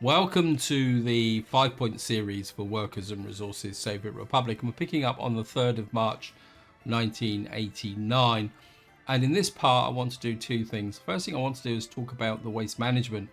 Welcome to the 5-point series for Workers and Resources Soviet Republic, and we're picking up on the 3rd of March 1989. And in this part I want to do two things. First thing I want to do is talk about the waste management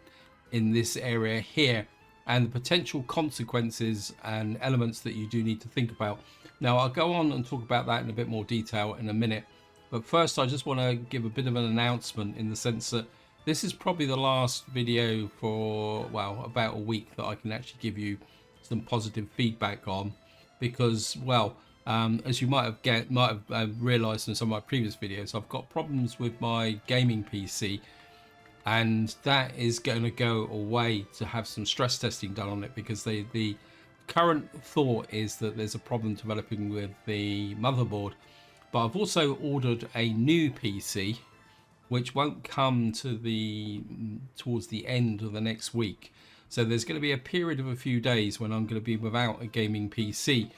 in this area here and the potential consequences and elements that you do need to think about. Now I'll go on and talk about that in a bit more detail in a minute, but first I just want to give a bit of an announcement in the sense that this is probably the last video for, well, about a week that I can actually give you some positive feedback on, because, well, as you might have realized in some of my previous videos, I've got problems with my gaming PC, and that is going to go away to have some stress testing done on it, because the current thought is that there's a problem developing with the motherboard. But I've also ordered a new PC which won't come to towards the end of the next week. So there's going to be a period of a few days when I'm going to be without a gaming PC.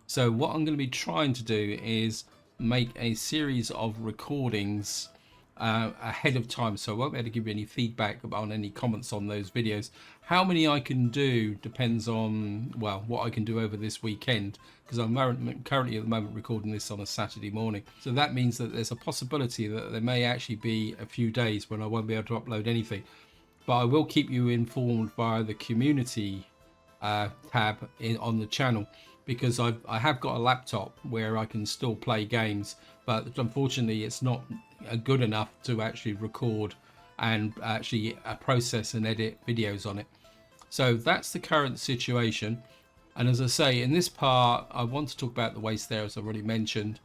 So what I'm going to be trying to do is make a series of recordings ahead of time, so I won't be able to give you any feedback on any comments on those videos. How many I can do depends on, well, what I can do over this weekend, because I'm currently at the moment recording this on a Saturday morning. So that means that there's a possibility that there may actually be a few days when I won't be able to upload anything. But I will keep you informed via the community tab on the channel, because I have got a laptop where I can still play games, but unfortunately it's not good enough to actually record and actually process and edit videos on it. So that's the current situation. And as I say, in this part I want to talk about the waste there, as I've already mentioned,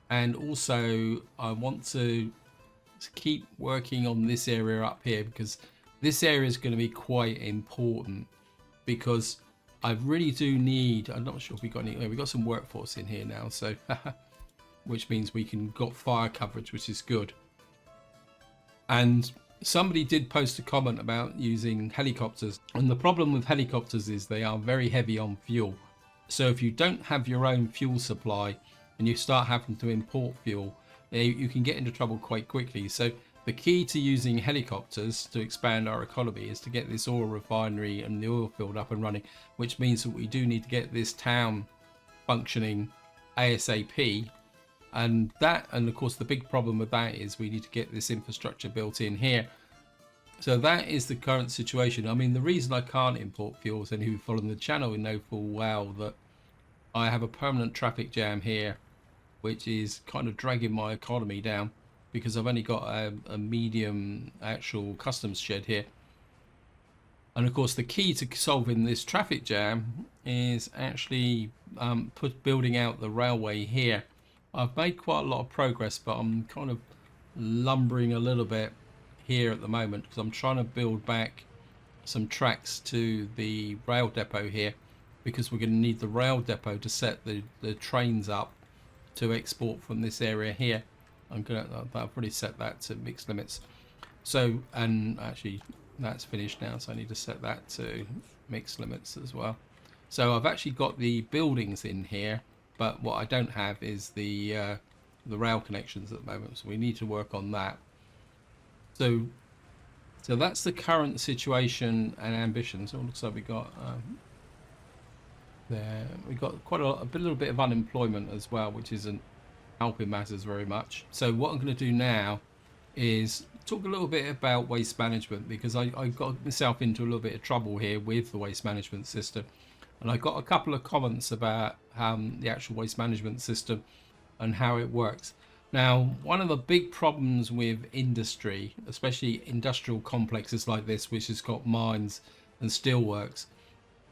and also I want to keep working on this area up here, because this area is going to be quite important, because I really do need, I'm not sure if we got any, we got some workforce in here now, so which means we can got fire coverage, which is good. And somebody did post a comment about using helicopters, and the problem with helicopters is they are very heavy on fuel. So if you don't have your own fuel supply and you start having to import fuel, you can get into trouble quite quickly. So the key to using helicopters to expand our economy is to get this oil refinery and the oil field up and running, which means that we do need to get this town functioning ASAP. And of course the big problem with that is we need to get this infrastructure built in here. So that is the current situation. I mean, the reason I can't import fuels, and who follow the channel know full well that I have a permanent traffic jam here, which is kind of dragging my economy down, because I've only got a medium actual customs shed here. And of course the key to solving this traffic jam is actually building out the railway here. I've made quite a lot of progress, but I'm kind of lumbering a little bit here at the moment, because I'm trying to build back some tracks to the rail depot here, because we're going to need the rail depot to set the trains up to export from this area here. I've already set that to mixed limits. So, and actually that's finished now, so I need to set that to mixed limits as well. So I've actually got the buildings in here, but what I don't have is the rail connections at the moment, so we need to work on that. So that's the current situation and ambition. So it looks like we got quite a little bit of unemployment as well, which isn't helping matters very much. So what I'm going to do now is talk a little bit about waste management, because I got myself into a little bit of trouble here with the waste management system. And I got a couple of comments about the actual waste management system and how it works. Now, one of the big problems with industry, especially industrial complexes like this, which has got mines and steelworks,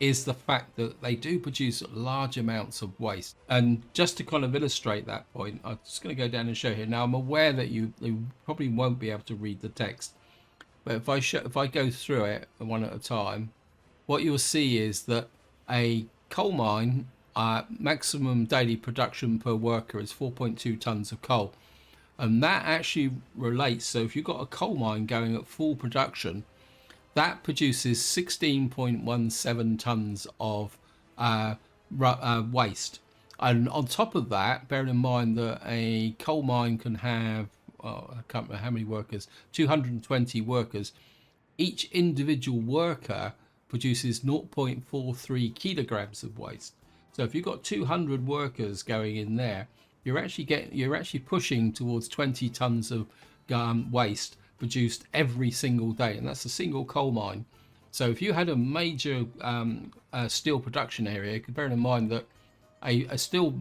is the fact that they do produce large amounts of waste. And just to kind of illustrate that point, I'm just going to go down and show here. Now, I'm aware that you probably won't be able to read the text, but if I go through it one at a time, what you'll see is that a coal mine, maximum daily production per worker is 4.2 tons of coal, and that actually relates. So if you've got a coal mine going at full production, that produces 16.17 tons of waste. And on top of that, bear in mind that a coal mine can have, I can't remember how many workers, 220 workers. Each individual worker produces 0.43 kilograms of waste. So if you've got 200 workers going in there, you're actually pushing towards 20 tons of waste produced every single day, and that's a single coal mine. So if you had a major steel production area, bearing in mind that a steel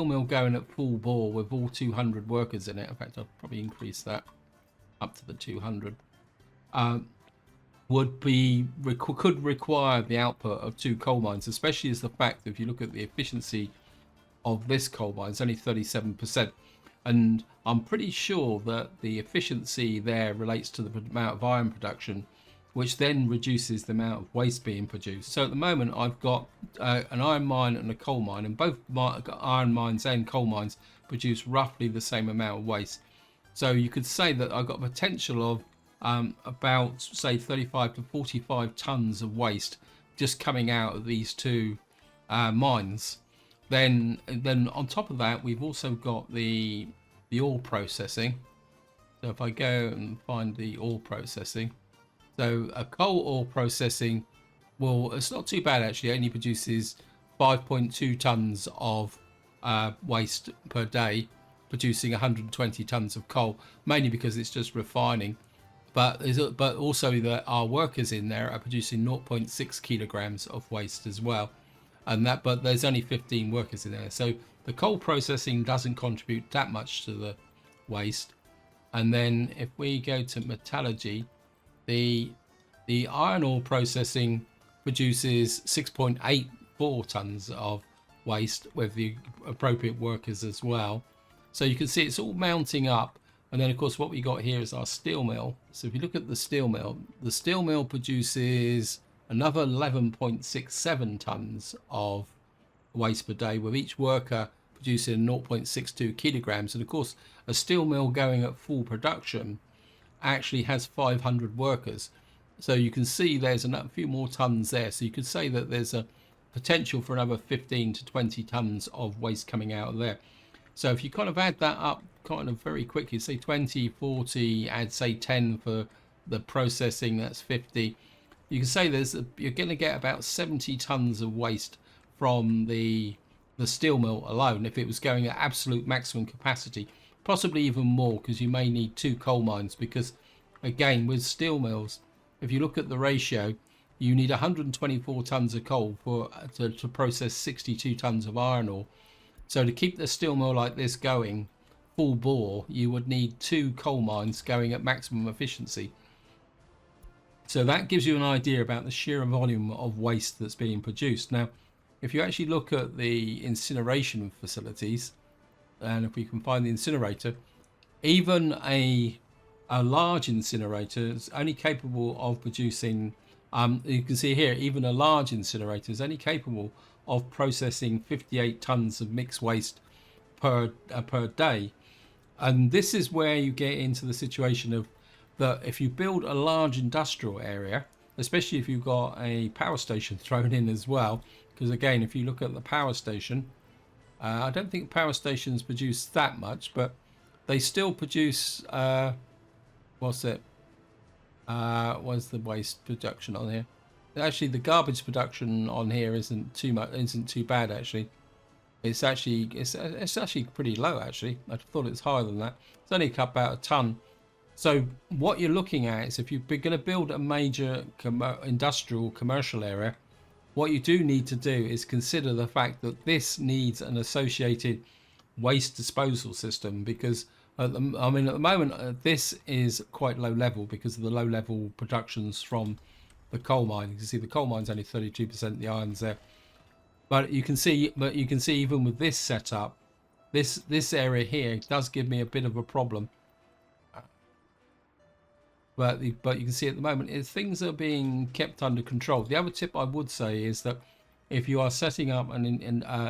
mill going at full bore with all 200 workers in it. In fact, I'll probably increase that up to the 200. Could require the output of 2 coal mines, especially as the fact that if you look at the efficiency of this coal mine, it's only 37%. And I'm pretty sure that the efficiency there relates to the amount of iron production, which then reduces the amount of waste being produced. So at the moment, I've got an iron mine and a coal mine, and both iron mines and coal mines produce roughly the same amount of waste. So you could say that I've got potential of about, say, 35 to 45 tons of waste just coming out of these 2 mines. Then on top of that, we've also got the ore processing. So if I go and find the ore processing, so a coal ore processing, well, it's not too bad actually. It only produces 5.2 tons of waste per day, producing 120 tons of coal, mainly because it's just refining. But also that our workers in there are producing 0.6 kilograms of waste as well, but there's only 15 workers in there. So the coal processing doesn't contribute that much to the waste. And then if we go to metallurgy, the iron ore processing produces 6.84 tons of waste with the appropriate workers as well. So you can see it's all mounting up. And then of course what we got here is our steel mill. So if you look at the steel mill produces another 11.67 tons of waste per day, with each worker producing 0.62 kilograms. And of course a steel mill going at full production actually has 500 workers, so you can see there's a few more tons there. So you could say that there's a potential for another 15 to 20 tons of waste coming out of there. So if you kind of add that up kind of very quickly, say 20, 40, add say 10 for the processing, that's 50. You can say you're going to get about 70 tons of waste from the steel mill alone if it was going at absolute maximum capacity. Possibly even more, because you may need 2 coal mines, because again with steel mills, if you look at the ratio, you need 124 tons of coal to process 62 tons of iron ore. So to keep the steel mill like this going full bore, you would need 2 coal mines going at maximum efficiency. So that gives you an idea about the sheer volume of waste that's being produced. Now if you actually look at the incineration facilities, and if we can find the incinerator, even a large incinerator is only capable of producing, you can see here, even a large incinerator is only capable of processing 58 tons of mixed waste per day. And this is where you get into the situation of that if you build a large industrial area, especially if you've got a power station thrown in as well, because again, if you look at the power station, I don't think power stations produce that much, but they still produce, what's it? What's the waste production on here? Actually, the garbage production on here isn't too bad actually. It's actually pretty low actually. I thought it's higher than that. It's only about a ton. So what you're looking at is if you're going to build a major industrial commercial area, what you do need to do is consider the fact that this needs an associated waste disposal system, because at the moment this is quite low level because of the low level productions from the coal mine. You can see the coal mine's only 32%, the iron's there. But you can see even with this setup, this area here does give me a bit of a problem. But you can see at the moment things are being kept under control. The other tip I would say is that if you are setting up an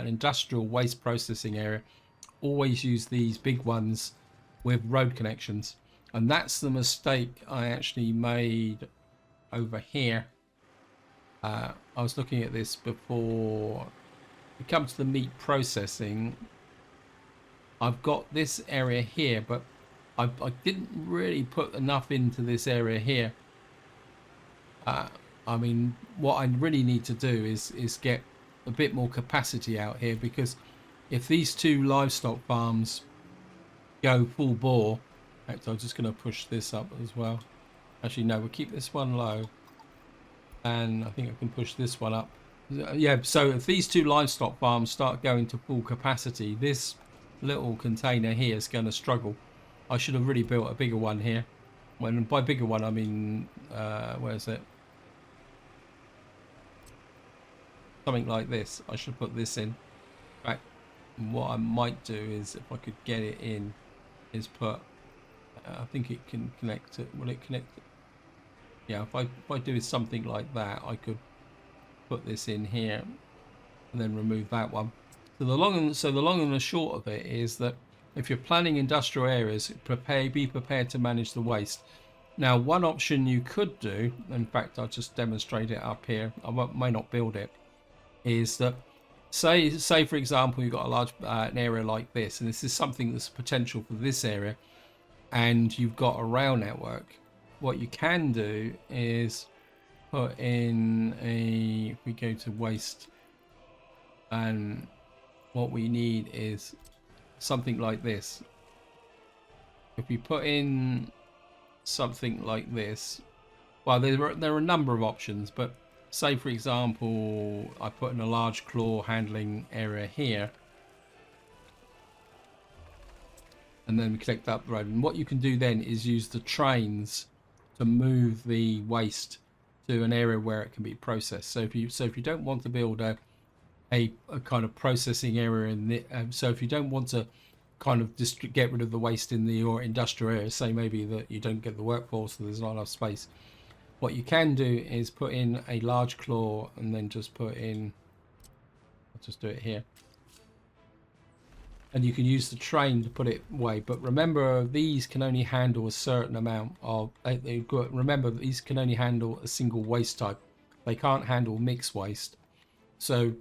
industrial waste processing area, always use these big ones with road connections. And that's the mistake I actually made over here. I was looking at this before we come to the meat processing. I've got this area here, but I didn't really put enough into this area here. I mean, what I really need to do is get a bit more capacity out here, because if these two livestock farms go full bore, in fact, I'm just going to push this up as well. Actually, no, we'll keep this one low, and I think I can push this one up. Yeah, so if these two livestock farms start going to full capacity, this little container here is going to struggle. I should have really built a bigger one here. When by bigger one, I mean, where is it? Something like this. I should put this in. In fact, what I might do is, if I could get it in, is put, I think it can connect it. Will it connect it? Yeah, if I do something like that, I could put this in here and then remove that one. So the long and the short of it is that if you're planning industrial areas, be prepared to manage the waste. Now, one option you could do, in fact, I'll just demonstrate it up here. I may not build it. Is that say for example, you've got a large an area like this, and this is something that's potential for this area, and you've got a rail network. What you can do is put in a, if we go to waste, and what we need is something like this. If we put in something like this, well, there are a number of options, but say for example I put in a large claw handling area here, and then we connect up the road, and what you can do then is use the trains to move the waste to an area where it can be processed. So if you don't want to build a kind of processing area in the, so if you don't want to kind of just get rid of the waste in your industrial area, say maybe that you don't get the workforce, so there's not enough space, what you can do is put in a large claw and then just put in, I'll just do it here, and you can use the train to put it away. But remember, these can only handle a certain amount of, remember these can only handle a single waste type. They can't handle mixed waste. So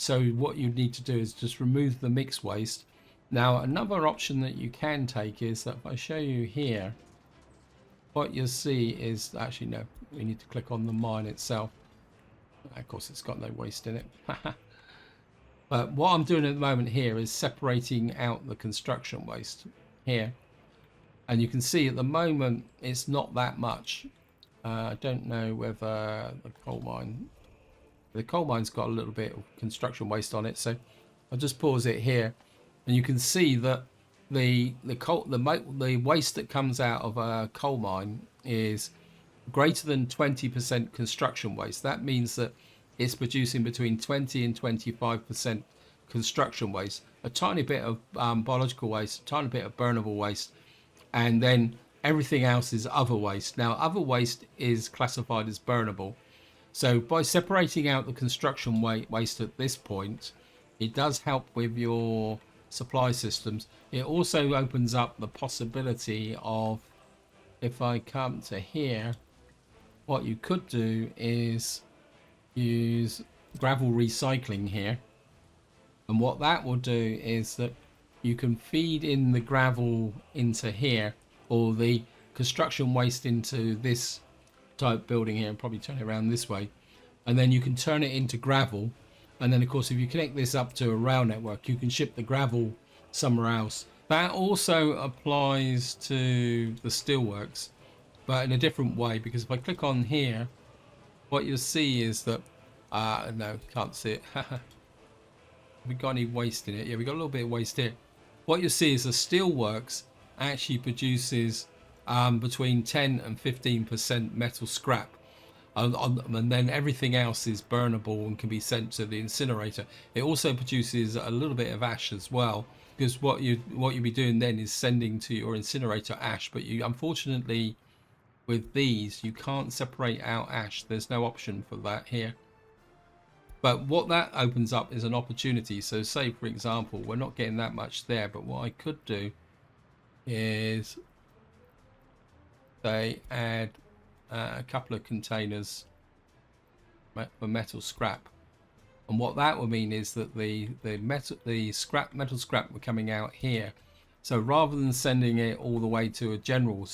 what you need to do is just remove the mixed waste. Now, another option that you can take is that if I show you here, what you'll see is, actually no, we need to click on the mine itself. Of course, it's got no waste in it. But what I'm doing at the moment here is separating out the construction waste here. And you can see at the moment, it's not that much. I don't know whether the coal mine's got a little bit of construction waste on it. So I'll just pause it here. And you can see that the waste that comes out of a coal mine is greater than 20% construction waste. That means that it's producing between 20 and 25% construction waste, a tiny bit of biological waste, a tiny bit of burnable waste, and then everything else is other waste. Now, other waste is classified as burnable. So by separating out the construction waste at this point, it does help with your supply systems. It also opens up the possibility of, if I come to here, what you could do is use gravel recycling here, and what that will do is that you can feed in the gravel into here, or the construction waste into this type building here, and probably turn it around this way, and then you can turn it into gravel. And then of course, if you connect this up to a rail network, you can ship the gravel somewhere else. That also applies to the steelworks, but in a different way, because if I click on here, what you'll see is that no, can't see it. Have we got any waste in it? Yeah, we got a little bit of waste here. What you'll see is the steelworks actually produces between 10 and 15% metal scrap, and then everything else is burnable and can be sent to the incinerator. It also produces a little bit of ash as well, because what you'll be doing then is sending to your incinerator ash. But you, unfortunately, with these, you can't separate out ash. There's no option for that here. But what that opens up is an opportunity. So say, for example, we're not getting that much there, but what I could do is, say, add a couple of containers for metal scrap. And what that will mean is that the metal scrap were coming out here. So rather than sending it all the way to a general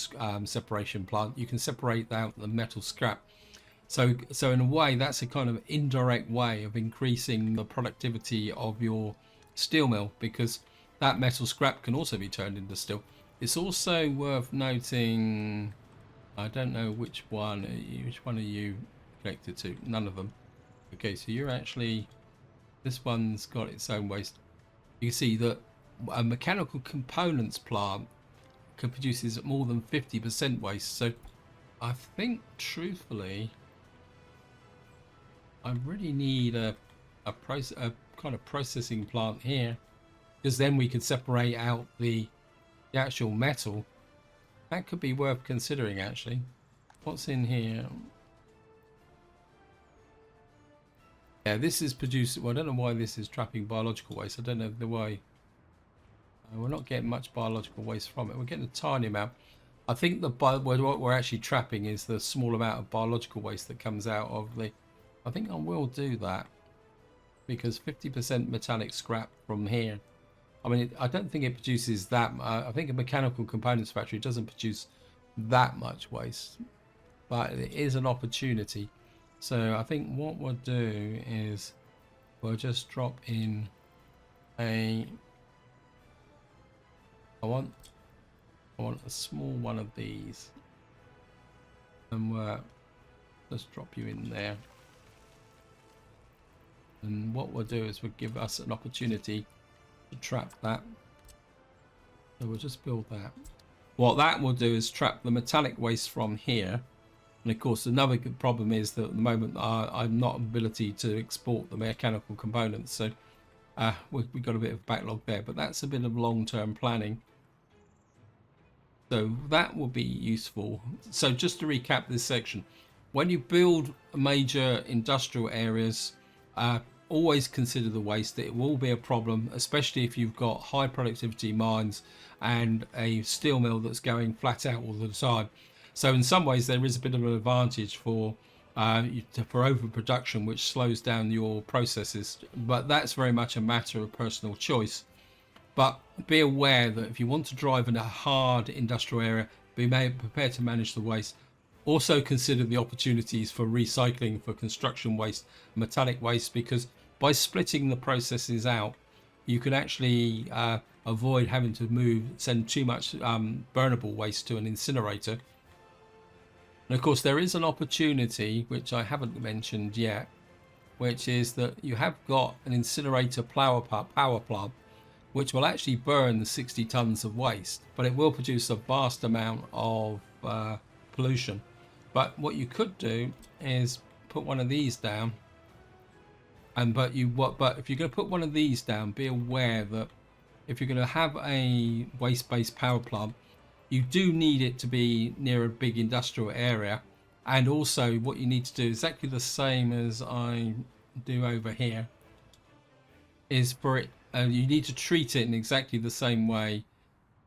separation plant, you can separate out the metal scrap. So in a way, that's a kind of indirect way of increasing the productivity of your steel mill, because that metal scrap can also be turned into steel. It's also worth noting, I don't know which one are you connected to? None of them. Okay, so you're actually, this one's got its own waste. You can see that a mechanical components plant can produces more than 50% waste. So I think, truthfully, I really need a kind of processing plant here, because then we could separate out the actual metal. That could be worth considering, actually. What's in here? Yeah, this is producing. Well, I don't know why this is trapping biological waste. I don't know the why. We're not getting much biological waste from it. We're getting a tiny amount. I think what we're actually trapping is the small amount of biological waste that comes out of the. I think I will do that, because 50% metallic scrap from here. I mean, I don't think it produces that. I think a mechanical components factory doesn't produce that much waste, but it is an opportunity. So I think what we'll do is we'll just drop in a. I want a small one of these, and we'll just drop you in there. And what we'll do is we'll give us an opportunity to trap that. So we'll just build that. What that will do is trap the metallic waste from here. And of course, another good problem is that at the moment I'm not ability to export the mechanical components. So we've got a bit of backlog there, but that's a bit of long-term planning. So that will be useful. So just to recap this section, when you build major industrial areas, always consider the waste. It will be a problem, especially if you've got high productivity mines and a steel mill that's going flat out all the time. So in some ways there is a bit of an advantage for overproduction, which slows down your processes, but that's very much a matter of personal choice. But be aware that if you want to drive in a hard industrial area, be prepared to manage the waste. Also consider the opportunities for recycling for construction waste, metallic waste, because by splitting the processes out, you can actually avoid having to send too much burnable waste to an incinerator. And of course, there is an opportunity, which I haven't mentioned yet, which is that you have got an incinerator power plant, which will actually burn the 60 tons of waste, but it will produce a vast amount of pollution. But what you could do is put one of these down, but if you're going to put one of these down, be aware that if you're going to have a waste-based power plant, you do need it to be near a big industrial area. And also what you need to do, exactly the same as I do over here, is for it, you need to treat it in exactly the same way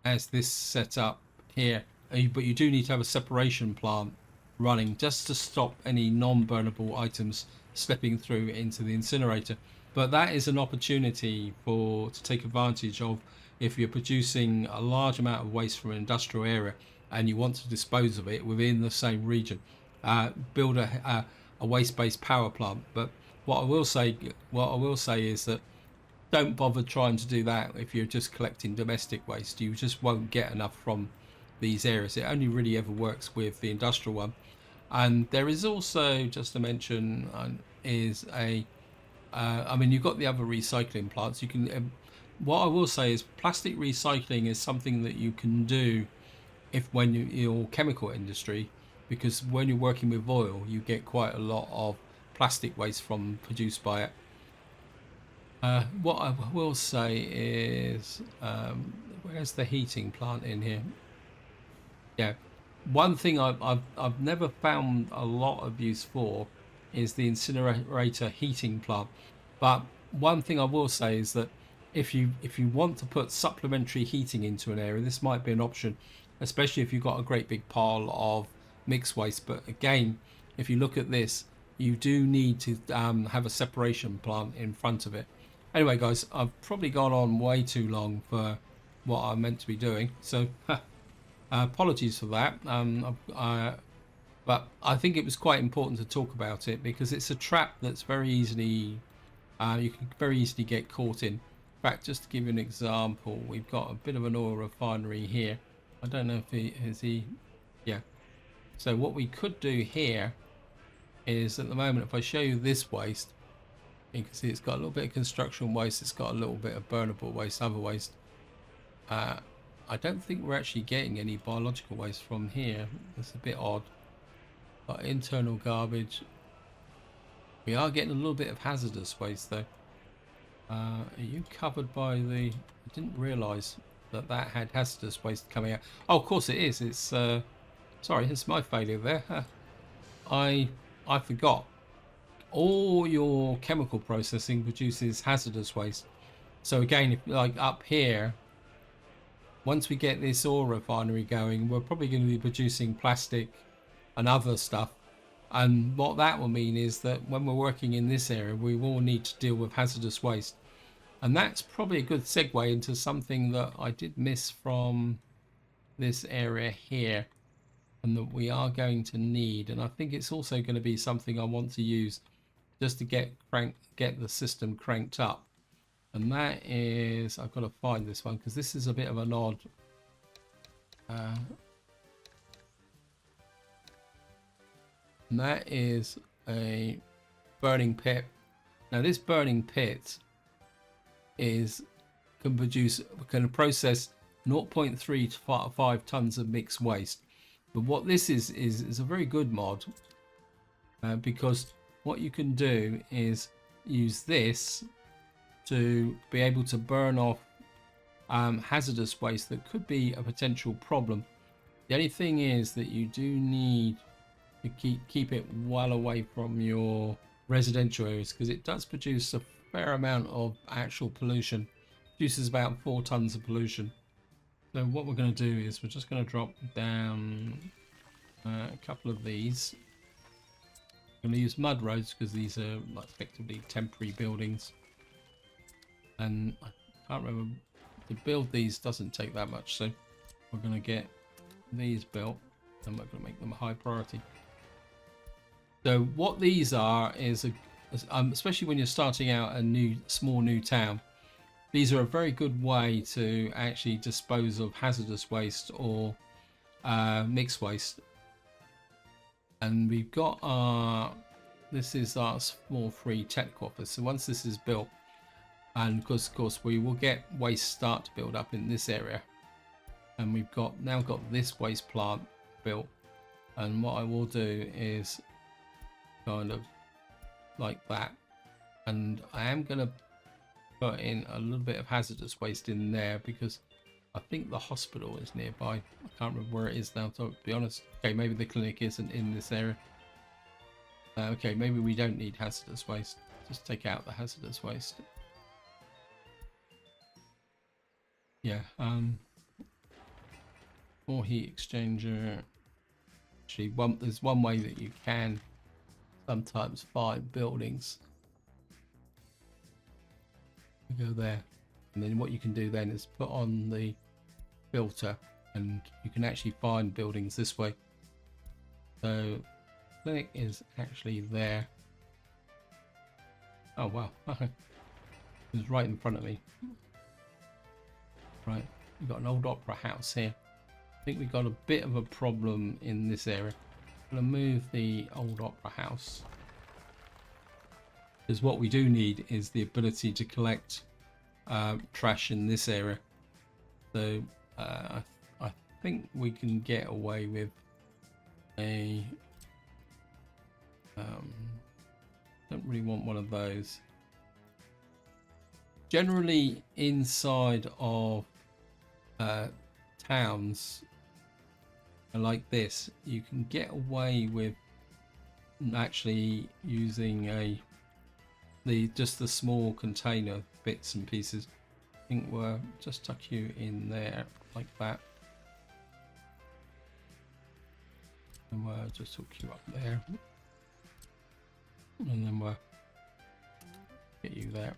as this setup here. But you do need to have a separation plant running just to stop any non-burnable items slipping through into the incinerator. But that is an opportunity to take advantage of if you're producing a large amount of waste from an industrial area and you want to dispose of it within the same region. Build a waste-based power plant. But what I will say is that don't bother trying to do that if you're just collecting domestic waste. You just won't get enough from these areas. It only really ever works with the industrial one. And there is also, just to mention, I mean, you've got the other recycling plants. You can. What I will say is, plastic recycling is something that you can do when you're chemical industry, because when you're working with oil, you get quite a lot of plastic waste produced by it. What I will say is, where's the heating plant in here? Yeah, one thing I've never found a lot of use for is the incinerator heating plant. But one thing I will say is that if you want to put supplementary heating into an area, this might be an option, especially if you've got a great big pile of mixed waste. But again, if you look at this, you do need to have a separation plant in front of it. Anyway, guys, I've probably gone on way too long for what I'm meant to be doing, so apologies for that. But I think it was quite important to talk about it because it's a trap that's very easily you can very easily get caught in. In fact, just to give you an example, we've got a bit of an oil refinery here. I don't know if he is he. Yeah. So what we could do here is at the moment, if I show you this waste, you can see it's got a little bit of construction waste. It's got a little bit of burnable waste, other waste. Uh, I don't think we're actually getting any biological waste from here. That's a bit odd. But internal garbage, we are getting a little bit of hazardous waste though. Are you covered by the... I didn't realise that that had hazardous waste coming out. Oh, of course it is. It's sorry, it's my failure there. I I forgot. All your chemical processing produces hazardous waste. So again, if like up here, once we get this oil refinery going, we're probably going to be producing plastic and other stuff. And what that will mean is that when we're working in this area, we will need to deal with hazardous waste. And that's probably a good segue into something that I did miss from this area here and that we are going to need. And I think it's also going to be something I want to use just to get the system cranked up. And that is, I've got to find this one because this is a bit of an odd and that is a burning pit. Now this burning pit can process 0.3 to 5 tons of mixed waste. But what this is a very good mod because what you can do is use this to be able to burn off hazardous waste that could be a potential problem. The only thing is that you do need to keep it well away from your residential areas because it does produce a fair amount of actual pollution. It produces about 4 tons of pollution. So what we're going to do is we're just going to drop down a couple of these. I'm going to use mud roads because these are like effectively temporary buildings. And I can't remember, to build these doesn't take that much, so we're going to get these built and we're going to make them a high priority. So what these are is, especially when you're starting out a small new town, these are a very good way to actually dispose of hazardous waste or mixed waste. And we've got this is our small free technical office. So once this is built, and of course we will get waste start to build up in this area, and we've now got this waste plant built. And what I will do is kind of like that, and I am going to put in a little bit of hazardous waste in there because I think the hospital is nearby. I can't remember where it is now, to be honest. Okay, maybe the clinic isn't in this area. Okay, maybe we don't need hazardous waste. Just take out the hazardous waste. Yeah, more heat exchanger. Actually, there's one way that you can sometimes find buildings. You go there, and then what you can do then is put on the filter, and you can actually find buildings this way. So clinic is actually there. Oh wow, it's right in front of me. Right, we've got an old opera house here. I think we've got a bit of a problem in this area. I'm going to move the old opera house, because what we do need is the ability to collect trash in this area. So I think we can get away with a don't really want one of those. Generally inside of towns like this, you can get away with actually using just the small container bits and pieces. I think we'll just tuck you in there like that, and we'll just hook you up there, and then we'll get you there.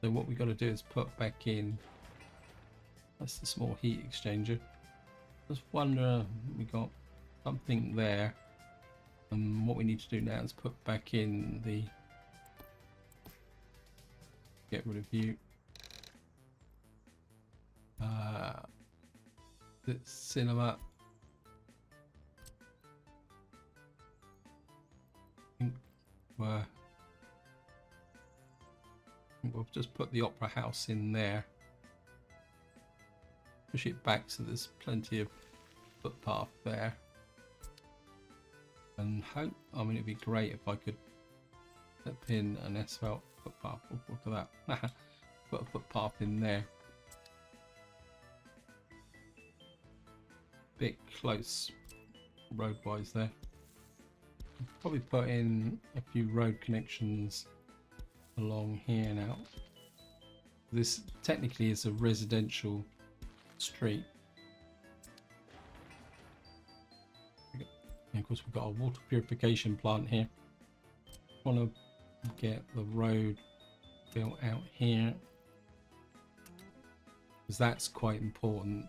So what we've got to do is put back in, that's the small heat exchanger. Just wonder, we got something there. And what we need to do now is put back in the, get rid of you. The cinema. We'll just put the opera house in there. Push it back so there's plenty of footpath there. And hope, I mean, it'd be great if I could put in an asphalt footpath. Oh, look at that. Put a footpath in there. Bit close road-wise there. Probably put in a few road connections along here now. This technically is a residential street. And of course we've got a water purification plant here. Want to get the road built out here, because that's quite important.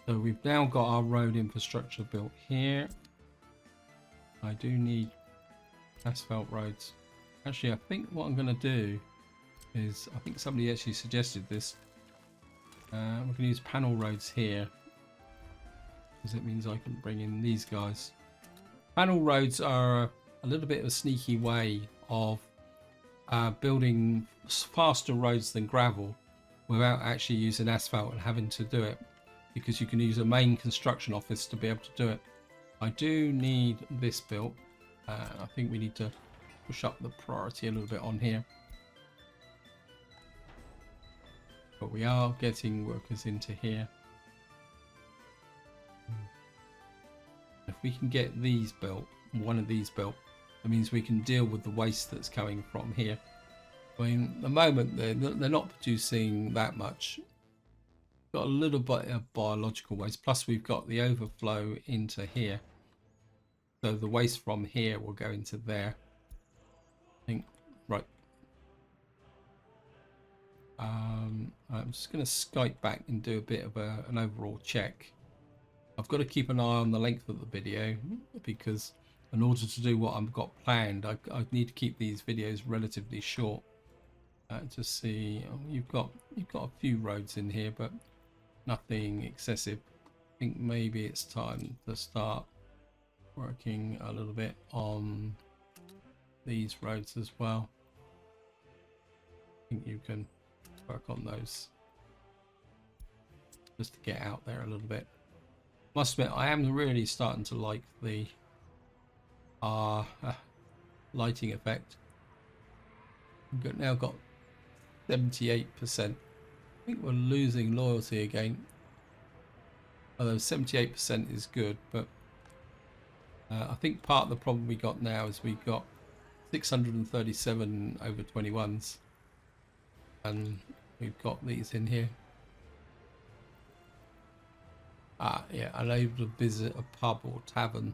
So we've now got our road infrastructure built here. I do need asphalt roads. Actually, I think what I'm going to do is, I think somebody actually suggested this. We're going to use panel roads here, because it means I can bring in these guys. Panel roads are a little bit of a sneaky way of building faster roads than gravel without actually using asphalt and having to do it, because you can use a main construction office to be able to do it. I do need this built. I think we need to push up the priority a little bit on here. But we are getting workers into here. If we can get these built, one of these built, that means we can deal with the waste that's coming from here. I mean, at the moment they're not producing that much. Got a little bit of biological waste, plus we've got the overflow into here. So the waste from here will go into there. I think, right. I'm just going to Skype back and do a bit of an overall check. I've got to keep an eye on the length of the video, because in order to do what I've got planned, I need to keep these videos relatively short. To see, you've got a few roads in here, but nothing excessive. I think maybe it's time to start working a little bit on these roads as well. I think you can work on those just to get out there a little bit. Must admit, I am really starting to like the lighting effect. We've now got 78%. I think we're losing loyalty again. Although 78% is good, but I think part of the problem we got now is we got 637 over 21s, and we've got these in here. Yeah, unable to visit a pub or tavern.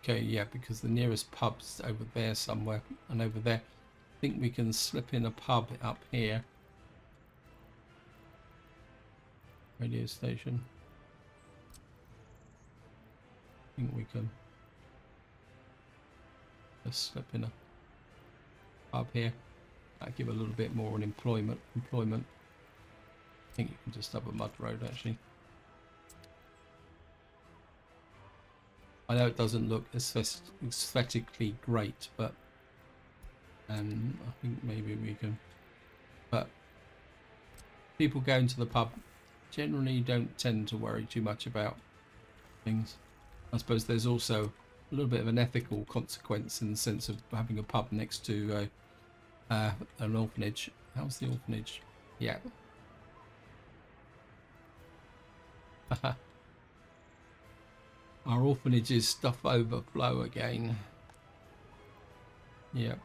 Okay, yeah, because the nearest pub's over there somewhere, and over there. I think we can slip in a pub up here. Radio station. I think we can just slip in a pub here. That'll give a little bit more on employment. I think you can just have a mud road actually. I know it doesn't look aesthetically great, but I think maybe we can. But people going to the pub generally don't tend to worry too much about things. I suppose there's also a little bit of an ethical consequence in the sense of having a pub next to an orphanage. How's the orphanage? Yeah. Our orphanage's stuff overflow again. Yeah,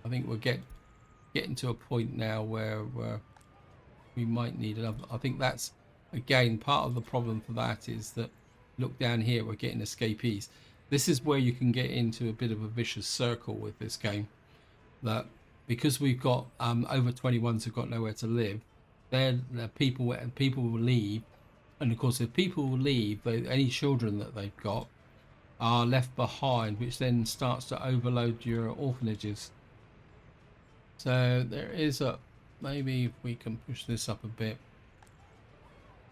I think we're getting to a point now where we might need another. I think that's again part of the problem for that is that look down here, we're getting escapees. This is where you can get into a bit of a vicious circle with this game. That because we've got over 21s who've got nowhere to live, then people will leave. And of course, if people leave, any children that they've got are left behind, which then starts to overload your orphanages. So there is a, maybe if we can push this up a bit,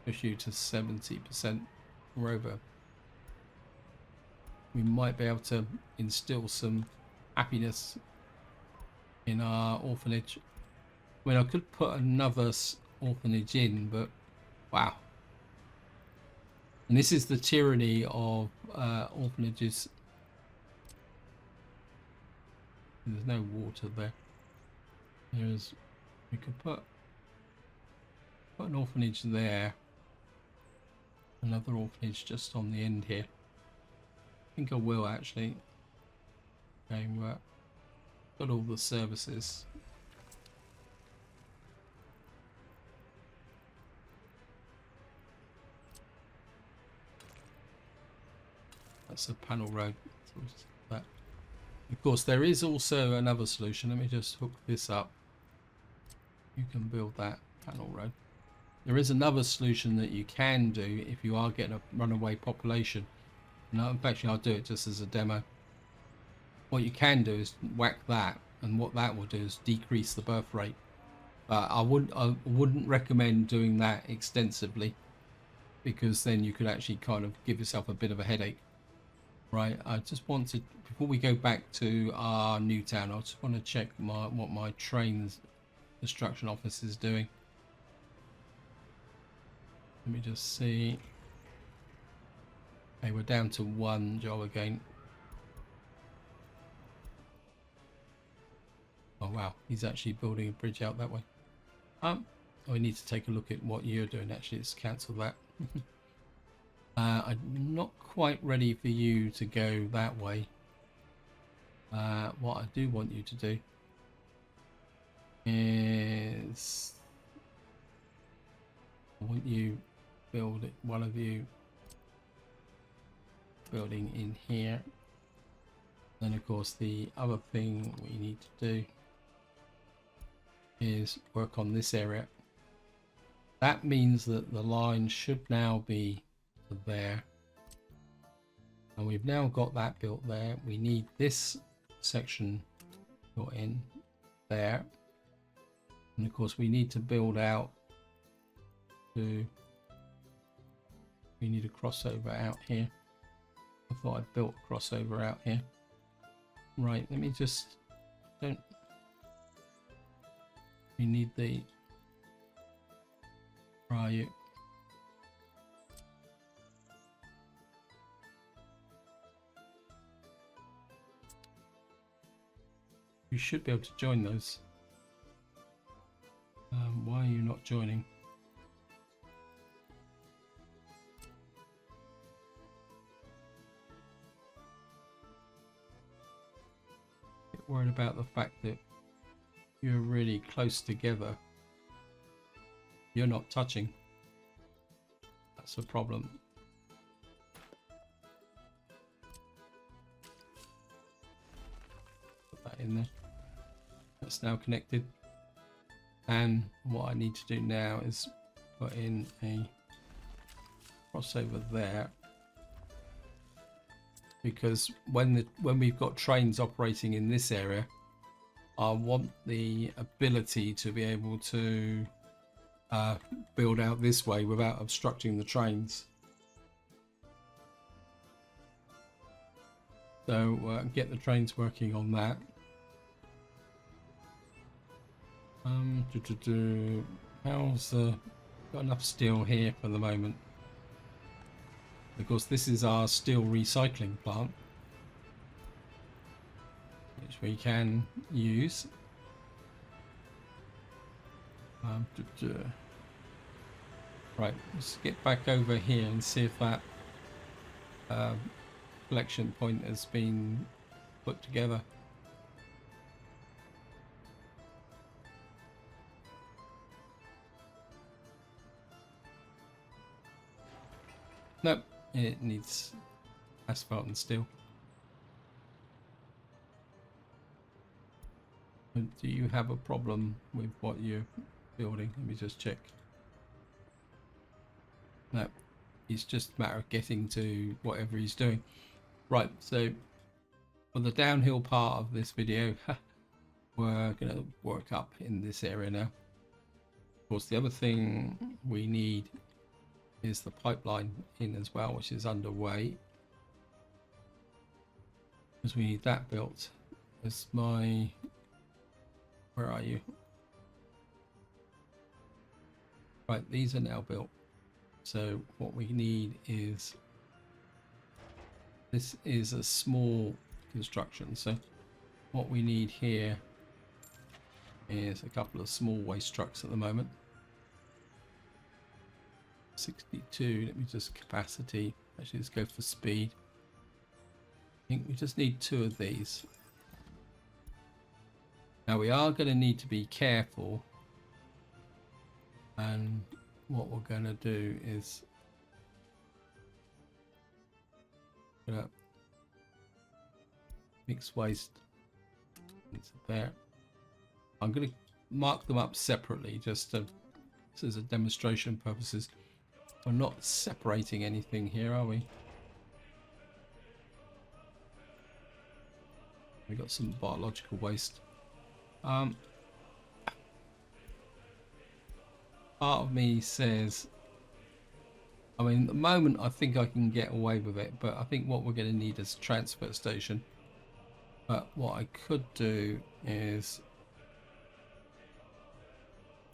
push you to 70% over, we might be able to instill some happiness in our orphanage. I mean, I could put another orphanage in, but wow. And this is the tyranny of orphanages. There's no water there. There's, we could put an orphanage there. Another orphanage just on the end here. I think I will actually. Okay, got all the services. That's a panel road. So we'll just that. Of course, there is also another solution. Let me just hook this up. You can build that panel road. There is another solution that you can do if you are getting a runaway population. No, in fact, I'll do it just as a demo. What you can do is whack that, and what that will do is decrease the birth rate. But I wouldn't recommend doing that extensively, because then you could actually kind of give yourself a bit of a headache. Right, I just wanted, before we go back to our new town, I just want to check what my trains construction office is doing. Let me just see. Okay, we're down to one job again. Oh wow, he's actually building a bridge out that way. We need to take a look at what you're doing. Actually, let's cancel that. I'm not quite ready for you to go that way. What I do want you to do is I want you build it, one of you building in here. Then of course the other thing we need to do is work on this area. That means that the line should now be there, and we've now got that built there. We need this section put in there, and of course we need to build out to, we need a crossover out here. I thought I built a crossover out here. Right, let me just, don't, we need the, where are you? You should be able to join those. Why are you not joining? Bit worried about the fact that you're really close together. You're not touching. That's a problem. Put that in there. That's now connected. And what I need to do now is put in a crossover there, because when we've got trains operating in this area, I want the ability to be able to build out this way without obstructing the trains. So get the trains working on that. How's got enough steel here for the moment? Of course, this is our steel recycling plant, which we can use. Right, let's get back over here and see if that collection point has been put together. Nope, it needs asphalt and steel. Do you have a problem with what you're building? Let me just check. No, it's just a matter of getting to whatever he's doing. Right, so for the downhill part of this video, we're going to work up in this area now. Of course, the other thing we need is the pipeline in as well, which is underway, because we need that built. As my, where are you? Right, these are now built. So what we need is, this is a small construction. So what we need here is a couple of small waste trucks at the moment. 62, let me just capacity, actually let's go for speed. I think we just need 2 of these. Now we are going to need to be careful, and what we're going to do is mix waste into there. I'm going to mark them up separately just to, this is a demonstration purposes. We're not separating anything here, are we? We got some biological waste. Part of me says, I mean, at the moment I think I can get away with it, but I think what we're going to need is a transfer station. But what I could do is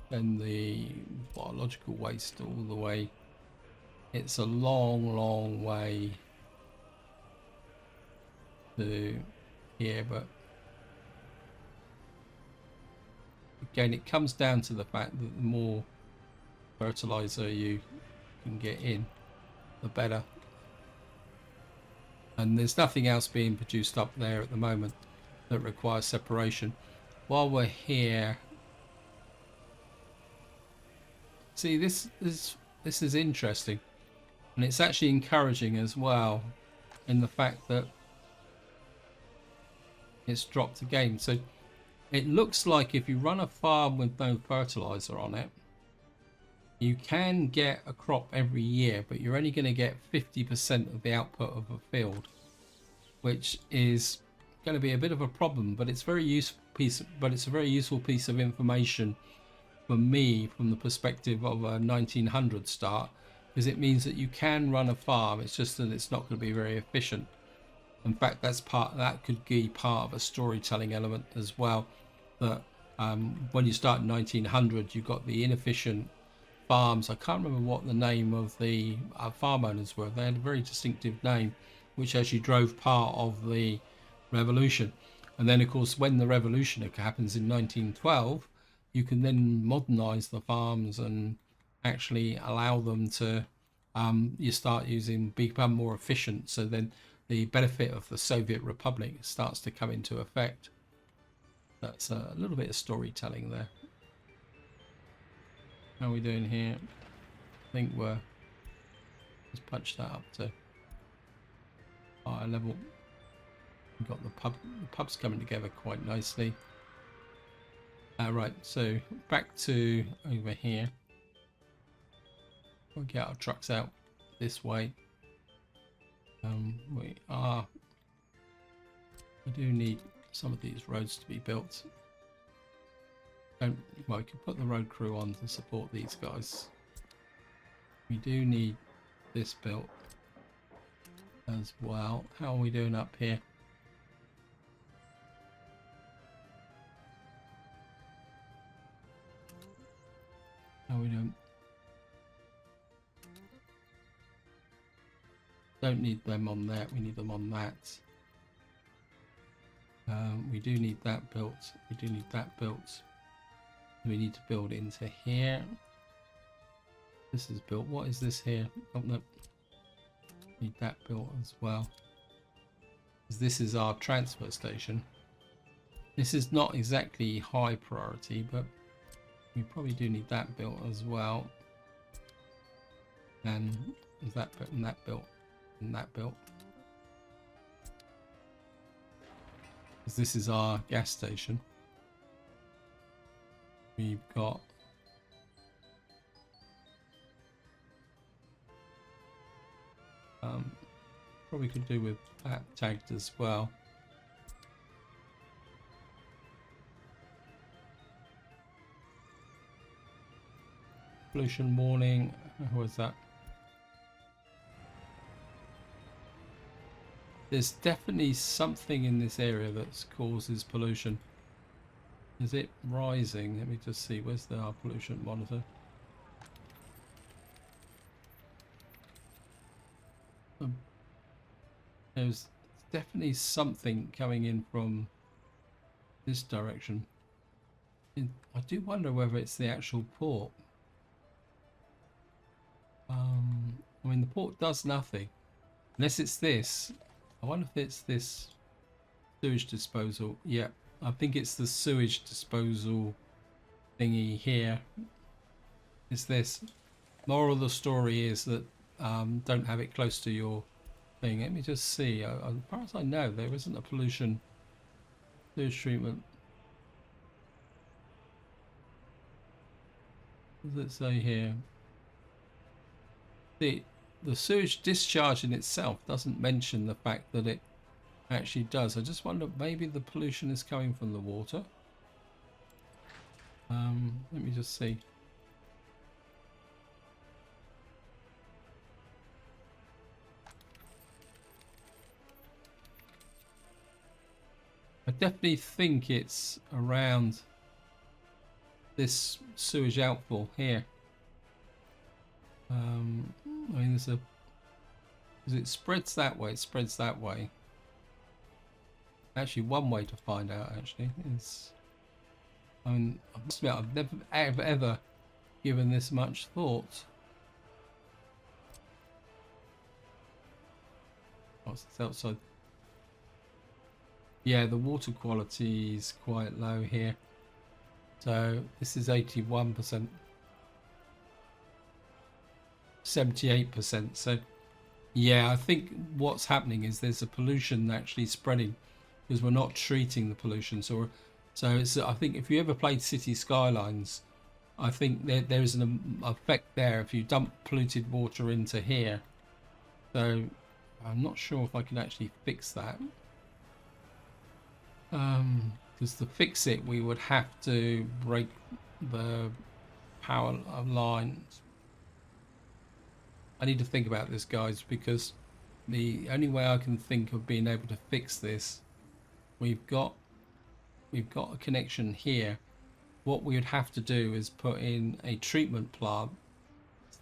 send the biological waste all the way. It's a long way to here, but again, it comes down to the fact that the more fertilizer you can get in, the better. And there's nothing else being produced up there at the moment that requires separation. While we're here, see, this is interesting, and it's actually encouraging as well in the fact that it's dropped again. So it looks like if you run a farm with no fertilizer on it, you can get a crop every year, but you're only going to get 50% of the output of a field, which is going to be a bit of a problem. But it's very useful piece. But it's a very useful piece of information for me from the perspective of a 1900 start, because it means that you can run a farm. It's just that it's not going to be very efficient. In fact, that could be part of a storytelling element as well. That when you start in 1900, you've got the inefficient farms. I can't remember what the name of the farm owners were. They had a very distinctive name, which actually drove part of the revolution. And then, of course, when the revolution happens in 1912, you can then modernize the farms and actually allow them to, you start become more efficient. So then the benefit of the Soviet Republic starts to come into effect. That's a little bit of storytelling there. How are we doing here? I think we're, let's punch that up to higher level. We've got the pub's coming together quite nicely. Right, so back to over here. We'll get our trucks out this way. We do need some of these roads to be built. Well, we can put the road crew on to support these guys. We do need this built as well. How are we doing up here? How are we doing? Don't need them on that, we need them on that. We do need that built. We do need that built. We need to build into here. This is built. What is this here? Oh no. Need that built as well. This is our transfer station. This is not exactly high priority, but we probably do need that built as well. And is that built and that built and that built? Because this is our gas station. We've got probably could do with that tagged as well. Pollution warning. What was that? There's definitely something in this area that causes pollution. Is it rising? Let me just see. Where's the pollution monitor? There's definitely something coming in from this direction. I do wonder whether it's the actual port. I mean, the port does nothing. Unless it's this. I wonder if it's this sewage disposal. Yeah, I think it's the sewage disposal thingy here. It's this. Moral of the story is that don't have it close to your thing. Let me just see. As far as I know, there isn't a pollution sewage treatment. What does it say here? The sewage discharge in itself doesn't mention the fact that it actually does. I just wonder, maybe the pollution is coming from the water. Let me just see. I definitely think it's around this sewage outfall here. I mean, as it spreads that way, it spreads that way. Actually, one way to find out actually is, I mean, I must admit, I've never ever given this much thought. What's this outside? Yeah, the water quality is quite low here. So this is 81%. 78%. So yeah, I think what's happening is there's a pollution actually spreading because we're not treating the pollution. So it's, I think if you ever played City Skylines, I think there is an effect there if you dump polluted water into here. So I'm not sure if I can actually fix that. Because to fix it we would have to break the power lines. I need to think about this, guys, because the only way I can think of being able to fix this, we've got a connection here. What we would have to do is put in a treatment plant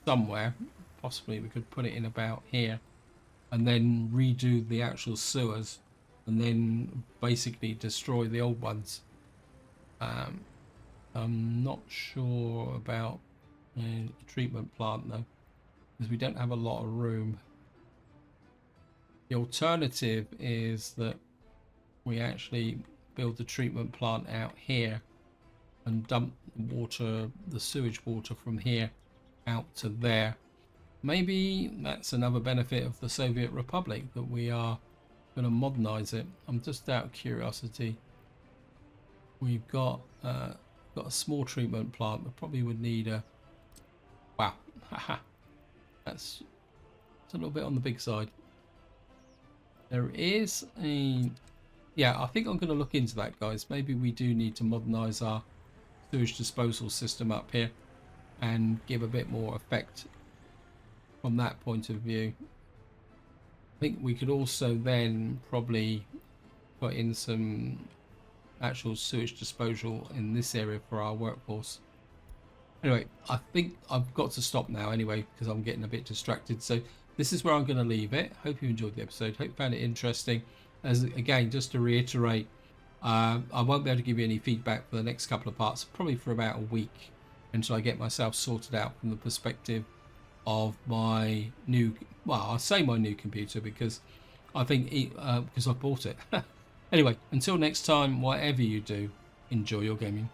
somewhere. Possibly we could put it in about here and then redo the actual sewers and then basically destroy the old ones. I'm not sure about a treatment plant though, because we don't have a lot of room. The alternative is that we actually build the treatment plant out here and dump the water, the sewage water from here out to there. Maybe that's another benefit of the Soviet Republic, that we are going to modernize it. I'm just out of curiosity. We've got a small treatment plant. We probably would need a, wow, that's a little bit on the big side. There is a, yeah, I think I'm going to look into that, guys. Maybe we do need to modernize our sewage disposal system up here and give a bit more effect from that point of view. I think we could also then probably put in some actual sewage disposal in this area for our workforce. Anyway, I think I've got to stop now anyway, because I'm getting a bit distracted. So this is where I'm going to leave it. Hope you enjoyed the episode. Hope you found it interesting. As again, just to reiterate, I won't be able to give you any feedback for the next couple of parts, probably for about a week, until I get myself sorted out from the perspective of my new, well, I'll say my new computer, because I think because I bought it. Anyway, until next time, whatever you do, enjoy your gaming.